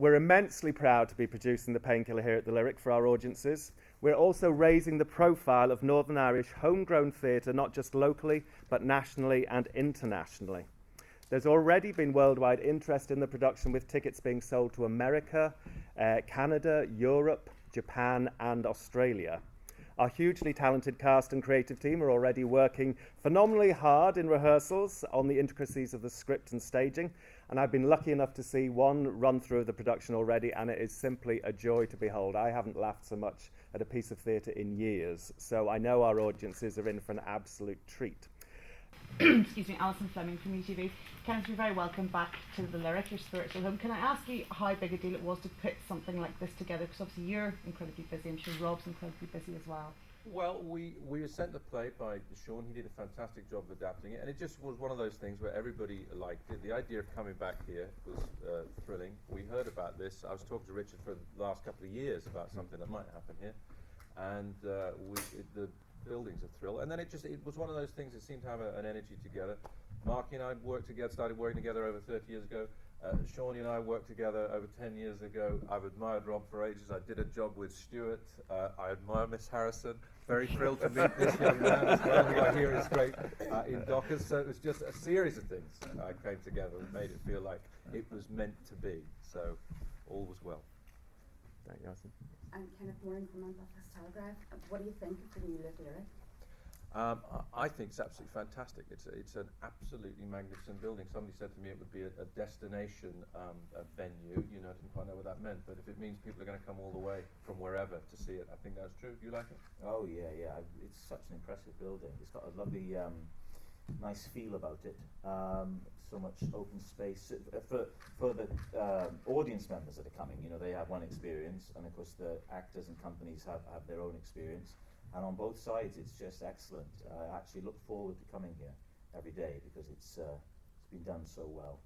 We're immensely proud to be producing the Painkiller here at the Lyric for our audiences. We're also raising the profile of Northern Irish homegrown theatre, not just locally, but nationally and internationally. There's already been worldwide interest in the production, with tickets being sold to America, Canada, Europe, Japan and Australia. Our hugely talented cast and creative team are already working phenomenally hard in rehearsals on the intricacies of the script and staging, and I've been lucky enough to see one run through of the production already, and it is simply a joy to behold. I haven't laughed so much at a piece of theatre in years, so I know our audiences are in for an absolute treat. Excuse me, Alison Fleming from UTV. Kenneth, you're very welcome back to the Lyric, your spiritual home. Can I ask you how big a deal it was to put something like this together? Because obviously you're incredibly busy. I'm sure Rob's incredibly busy as well. Well, we were sent the play by Sean. He did a fantastic job of adapting it, and it just was one of those things where everybody liked it. The idea of coming back here was thrilling. We heard about this. I was talking to Richard for the last couple of years about something that might happen here, and the building's a thrill. And then it was one of those things that seemed to have an energy together. Marky and I started working together over 30 years ago. Shawnee and I worked together over 10 years ago. I've admired Rob for ages. I did a job with Stuart. I admire Miss Harrison. Very thrilled to meet this young man as well, who I hear is great in Dockers. So it was just a series of things came together and made it feel like it was meant to be. So all was well. Thank you, Alison. And Kenneth Moran from Belfast Telegraph. What do you think of the new Lyric? I think it's absolutely fantastic. It's an absolutely magnificent building. Somebody said to me it would be a destination a venue. You know, I didn't quite know what that meant, but if it means people are going to come all the way from wherever to see it, I think that's true. Do you like it? Oh yeah. It's such an impressive building. It's got a lovely, nice feel about it. So much open space for the audience members that are coming. You know, they have one experience, and of course the actors and companies have their own experience. And on both sides, it's just excellent. I actually look forward to coming here every day because it's been done so well.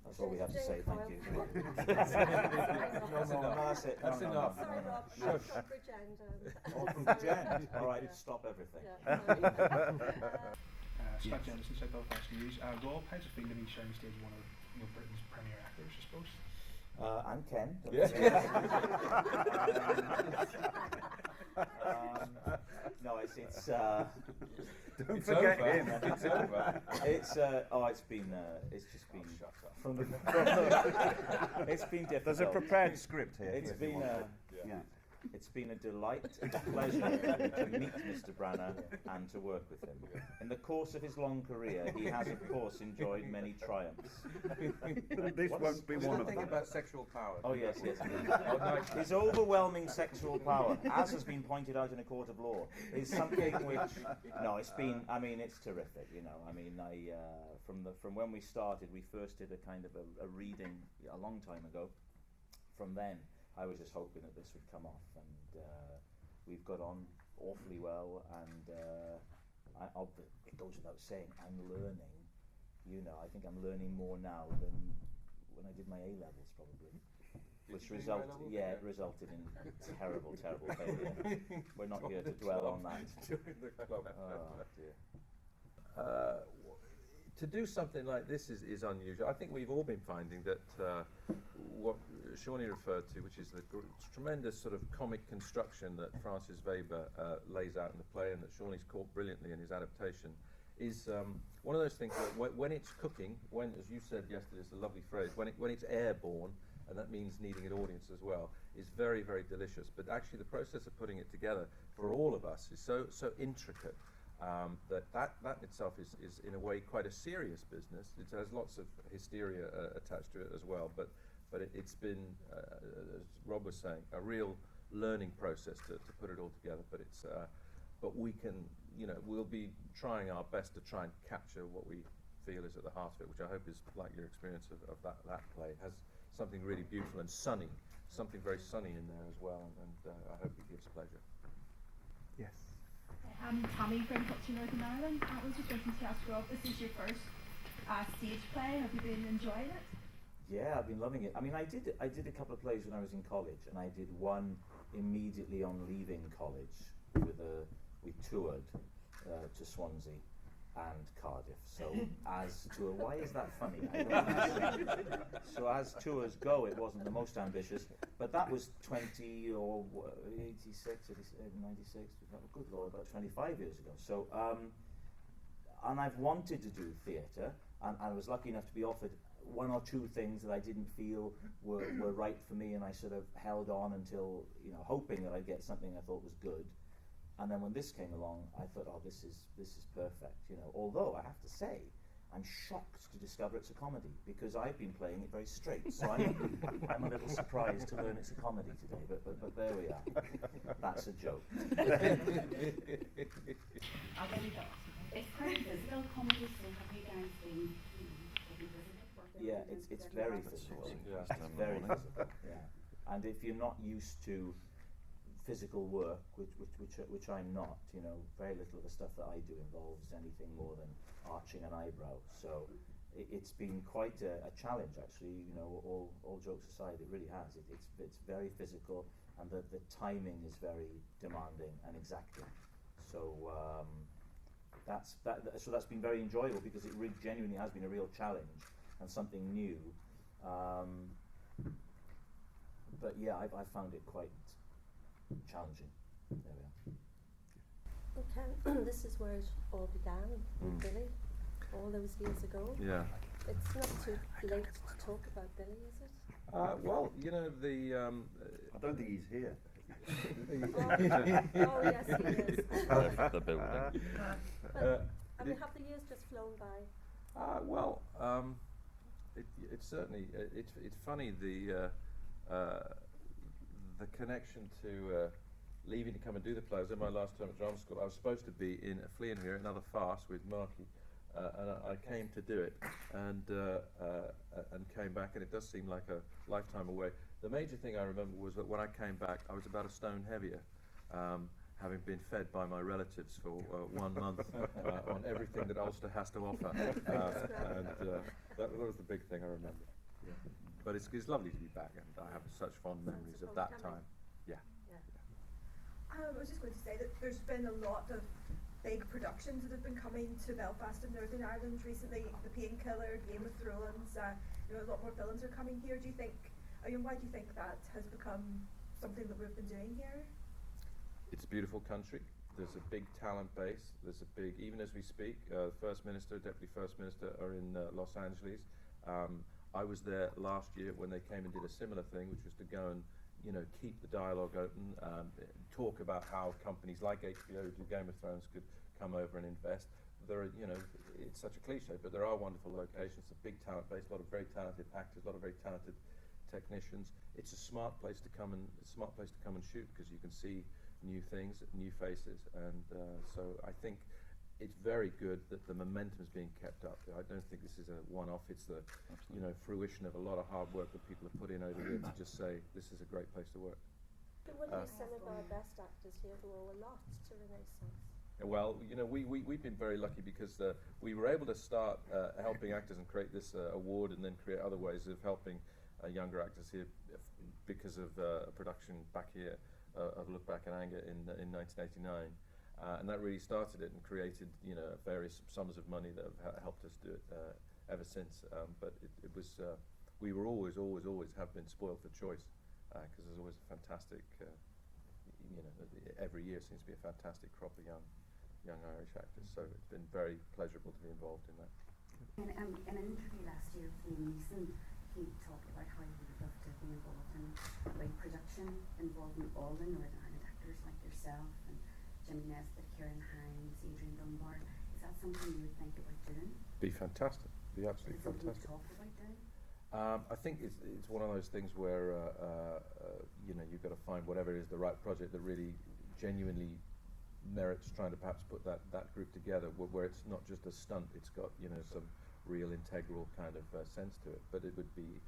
That's all we have to say. Thank you. No, that's it. That's enough. Sorry, Rob. Sure. From Bridgend. Oh, from Bridgend. All right, stop everything. Scott Jemison, South Belfast News. Rob, how's it feel to be sharing stage one of Britain's premier actors, I suppose? I'm Ken. No, it's Don't forget over. him. It's over. It's just been Shut up. from the it's been difficult. There's a prepared script here. It's been It's been a delight and a pleasure to meet Mr. Branagh and to work with him. In the course of his long career, he has, of course, enjoyed many triumphs. This won't be one of them. About sexual power. Oh, yes. His overwhelming sexual power, as has been pointed out in a court of law, is something which... No, it's been... I mean, it's terrific, you know. I mean, from when we started, we first did a kind of a reading a long time ago. From then, I was just hoping that this would come off, and we've got on awfully well, and it goes without saying, I'm learning, you know, I think I'm learning more now than when I did my A-levels probably, which resulted in terrible failure. We're not here to dwell on that. Oh dear. To do something like this is unusual. I think we've all been finding that what Shawnee referred to, which is the tremendous sort of comic construction that Francis Weber lays out in the play, and that Shawnee's caught brilliantly in his adaptation, is one of those things that when it's cooking, when, as you said yesterday, it's a lovely phrase, when it's airborne, and that means needing an audience as well, is very, very delicious. But actually the process of putting it together for all of us is so intricate. That itself is in a way quite a serious business. It has lots of hysteria attached to it as well, but it's been, as Rob was saying, a real learning process to put it all together. But we can, you know, we'll be trying our best to try and capture what we feel is at the heart of it, which I hope is like your experience of that play. It has something really beautiful and sunny, something very sunny in there as well, and I hope it gives pleasure. Yes. I'm Tammy from Culture Northern Ireland. I was just wanting to ask Rob, this is your first stage play. Have you been enjoying it? Yeah, I've been loving it. I mean, I did a couple of plays when I was in college, and I did one immediately on leaving college. We toured to Swansea, and Cardiff. So as tour, why is that funny? I don't understand. So as tours go, it wasn't the most ambitious, but that was 86, 96, good lord, about 25 years ago. So, and I've wanted to do theatre, and I was lucky enough to be offered one or two things that I didn't feel were right for me, and I sort of held on until, hoping that I'd get something I thought was good. And then when this came along, I thought, oh, this is perfect, Although I have to say, I'm shocked to discover it's a comedy, because I've been playing it very straight. So I'm a little surprised to learn it's a comedy today. But there we are. That's a joke. I'll get you that. It's quite physical comedy, so have you guys been Yeah, it's very physical. Yeah. It's very physical. Yeah, and if you're not used to physical work, which I'm not, very little of the stuff that I do involves anything more than arching an eyebrow. So it's been quite a challenge, actually. All jokes aside, it really has. It's very physical, and the timing is very demanding and exacting. So that's been very enjoyable, because it really genuinely has been a real challenge and something new. But yeah, I found it quite challenging. There we are. Okay, this is where it all began with Billy, all those years ago. Yeah. It's not too late to talk about Billy, is it? Well, the. I don't think he's here. Oh yes, he is. The building. Have the years just flown by? It's certainly it's funny the connection to leaving to come and do the play. I was in my last term at drama school. I was supposed to be in a flea in here, another farce with Marky, and I came to do it, and came back, and it does seem like a lifetime away. The major thing I remember was that when I came back, I was about a stone heavier, having been fed by my relatives for 1 month on everything that Ulster has to offer, and that was the big thing I remember. Yeah. But it's lovely to be back, and I have such fond memories of that time. Yeah. I was just going to say that there's been a lot of big productions that have been coming to Belfast and Northern Ireland recently. The Painkiller, Game of Thrones, a lot more films are coming here. Do you think, why do you think that has become something that we've been doing here? It's a beautiful country. There's a big talent base. Even as we speak, First Minister, Deputy First Minister are in Los Angeles. I was there last year when they came and did a similar thing, which was to go and keep the dialogue open, talk about how companies like HBO who do Game of Thrones could come over and invest. There are, it's such a cliche, but there are wonderful locations, a big talent base, a lot of very talented actors, a lot of very talented technicians. It's a smart place to come and shoot, because you can see new things, new faces, and so I think it's very good that the momentum is being kept up. I don't think this is a one-off. It's the fruition of a lot of hard work that people have put in over here to just say this is a great place to work. But what are some of our best actors here who owe a lot to Renaissance? Well, we've been very lucky, because we were able to start helping actors and create this award, and then create other ways of helping younger actors here because of a production back here of Look Back in Anger in 1989. And that really started it and created, various sums of money that have helped us do it ever since. But it was, we were always have been spoiled for choice, because there's always a fantastic, every year seems to be a fantastic crop of young Irish actors. So it's been very pleasurable to be involved in that. In an interview last year with Liam Neeson, he talked about how he would love to be involved in a big production involving all the Northern Ireland actors like yourself and Jimmy Nesbitt, Kieran Hines, Adrian Dunbar. Is that something you would think about doing? Be fantastic. Be absolutely fantastic. Talk about doing? I think it's one of those things where you've got to find whatever is the right project that really genuinely merits trying to perhaps put that group together, where it's not just a stunt. It's got some real integral kind of sense to it. But it would be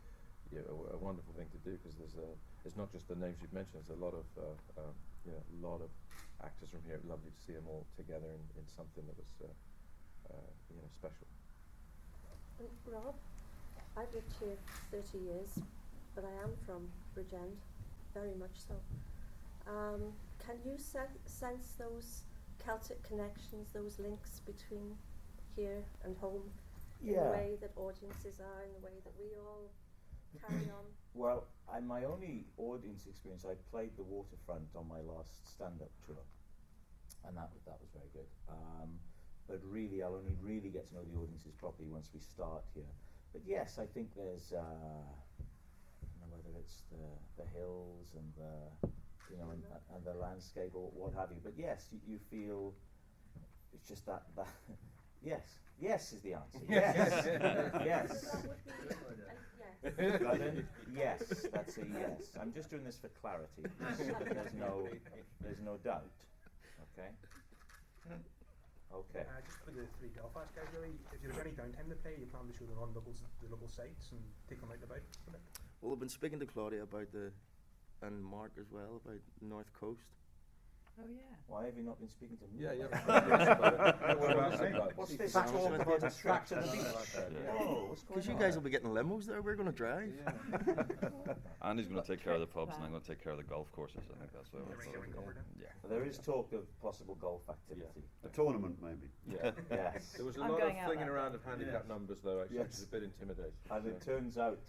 a wonderful thing to do, because it's not just the names you've mentioned. There's a lot of actors from here. Lovely to see them all together in something that was special. And Rob, I've lived here 30 years, but I am from Brydon, very much so. Can you sense those Celtic connections, those links between here and home in Yeah. the way that audiences are, in the way that we all carry on. Well, my only audience experience, I played the Waterfront on my last stand-up tour, and that was very good. But really, I'll only really get to know the audiences properly once we start here. But yes, I think there's, I don't know whether it's the hills and the, you know, and the landscape or what have you. But yes, you feel it's just that yes is the answer. Yes, yes. That would be yes. Pardon? Yes, that's a yes. I'm just doing this for clarity. There's no doubt. Okay. Okay. Just for the three Belfast guys, really, if there's any downtime to play, you plan to show them on the local sites and take them out and about a bit? Well, I've been speaking to Claudia about and Mark as well, about the North Coast. Oh yeah. Why have you not been speaking to me? Yeah. What's this talk about a trip to the beach? Oh, what's going Because you on? guys will be getting limos there, we're going to drive. Andy's going to take care of the pubs and I'm going to take care of the golf courses. I think that's what Everything covered, yeah. There is talk of possible golf activity. A tournament, maybe. Yeah. Yes. There was a I'm lot of going out flinging that around way. of handicap numbers, though, actually, Yes. which is a bit intimidating. And it turns out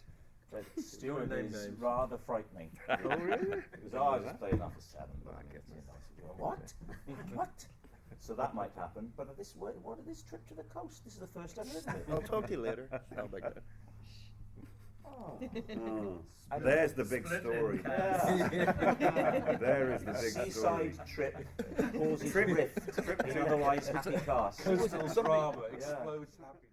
that Stuart Wanna name is names? rather frightening. Oh, really? Because I was playing off a 7. Ah, and, goodness. you know, what? What? So that might happen. But what is this trip to the coast? This is the first ever, isn't it? I'll talk to you later. How about that? Oh. Oh, there's the big story. There is the big story. Seaside trip causes rift in otherwise happy cast. Coastal drama explodes happy.